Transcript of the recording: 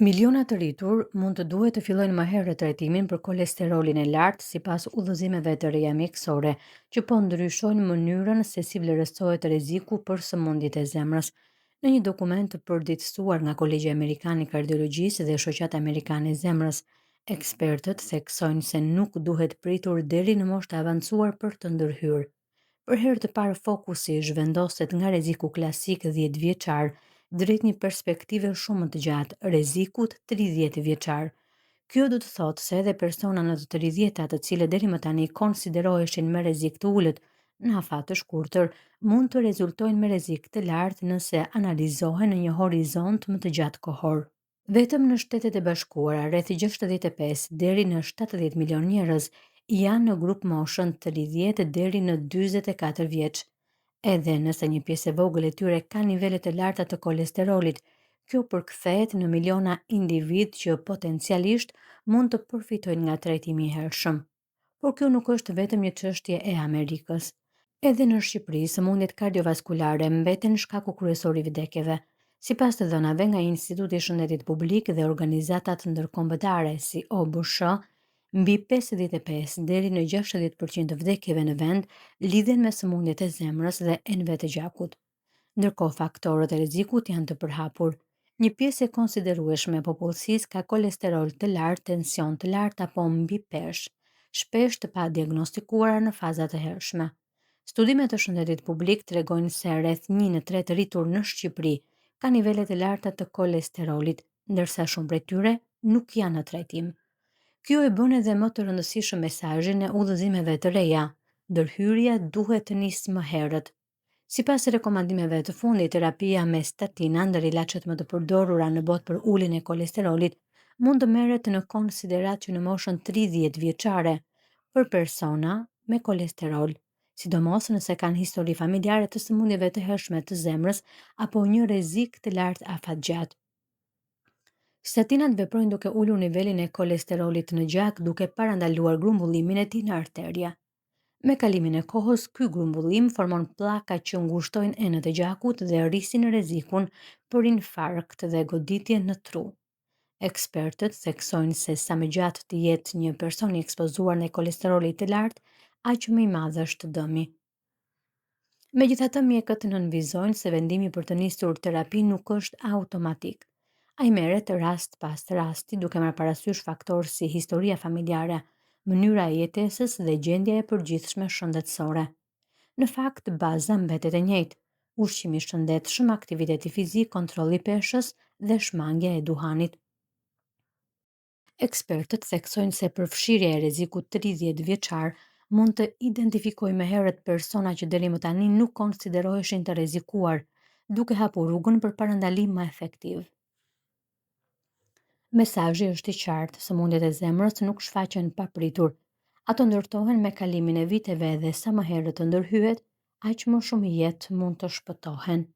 Miliona të rritur mund të duhet të fillojnë më herët trajtimin për kolesterolin e lartë sipas udhëzimeve të reja mjekësore, që po ndryshojnë mënyrën se si vlerësohet rreziku për sëmundjet e zemrës. Në një dokument të përditësuar nga Kolegji Amerikan i Kardiologjisë dhe Shoqata Amerikane e Zemrës, ekspertët theksojnë se nuk duhet pritur deri në moshë të avancuar për të ndërhyrë. Për herë të parë fokusi zhvendoset nga rreziku klasik 10 vjeçar drejt një perspektive shumë më të gjatë, rrezikut 30 vjeçar. Kjo do të thotë se edhe persona në të 30-ta, të cilët deri më tani konsideroheshin me rrezik të ulët në afat të shkurtër, mund të rezultojnë me rrezik të lartë nëse analizohen në një horizont më të gjatë kohor. Vetëm në Shtetet e Bashkuara, rreth 65 deri në 70 milion njerëz janë në grup moshën 30 deri në 44 vjeç. Edhe nëse një pjesë e vogël e tyre ka nivele të larta të kolesterolit, kjo përkthehet në miliona individ që potencialisht mund të përfitojnë nga trajtimi i hershëm. Por kjo nuk është vetëm një çështje e Amerikës. Edhe në Shqipëri, sëmundjet kardiovaskulare mbeten shkaku kryesor i vdekjeve. Sipas të dhënave nga Instituti i Shëndetit Publik dhe organizatat ndërkombëtare si OBSH, mbi 55 deri në 60% të vdekjeve në vend lidhen me sëmundjet e zemrës dhe enëve të gjakut. Ndërkohë faktorët e rrezikut janë të përhapur. Një pjesë e konsiderueshme e popullsisë ka kolesterol të lartë, tension të lartë apo mbi peshë, shpesh të pa diagnostikuara në faza të hershme. Studimet të shëndetit publik tregojnë se rreth 1 në 3 të rritur në Shqipëri ka nivele të larta të kolesterolit, ndërsa shumë prej tyre nuk janë në trajtim. Kjo e bën edhe më të rëndësishëm mesazhin e udhëzimeve të reja. Ndërhyrja duhet të nisë më herët. Sipas rekomandimeve të fundit, terapia me statina, ndër ilaçet më të përdorura në botë për uljen e kolesterolit, mund të merret në konsideratë në moshën 30 vjeçare për persona me kolesterol, sidomos nëse kanë histori familjare të sëmundjeve të hershme të zemrës apo një rrezik të lartë afatgjat. Statinat veprojnë duke ulur nivelin e kolesterolit në gjak, duke parandaluar grumbullimin e tij në arteria. Me kalimin e kohës, ky grumbullim formon pllaka që ngushtojnë enët e gjakut dhe rrisin rrezikun për infarkt dhe goditje në tru. Ekspertët theksojnë se sa më gjatë të jetë një person i ekspozuar ndaj kolesterolit të lartë, aq më i madh është dëmi. Megjithatë, mjekët nënvizojnë se vendimi për të nisur terapi nuk është automatik. Ai merret rast pas rasti, duke marrë parasysh faktorë si historia familjare, mënyra e jetesës dhe gjendja e përgjithshme shëndetësore. Në fakt, baza mbetet e njëjtë: ushqimi i shëndetshëm, aktiviteti fizik, kontrolli i peshës dhe shmangja e duhanit. Ekspertët theksojnë se përfshirja e rrezikut 30 vjeçar mund të identifikojë më herët persona që deri më tani nuk konsideroheshin të rrezikuar, duke hapur rrugën për parandalim më efektiv. Mesazhi është i qartë: sëmundjet e zemrës nuk shfaqen papritur. Ato ndërtohen me kalimin e viteve dhe sa më herët të ndërhyhet, aq më shumë jetë mund të shpëtohen.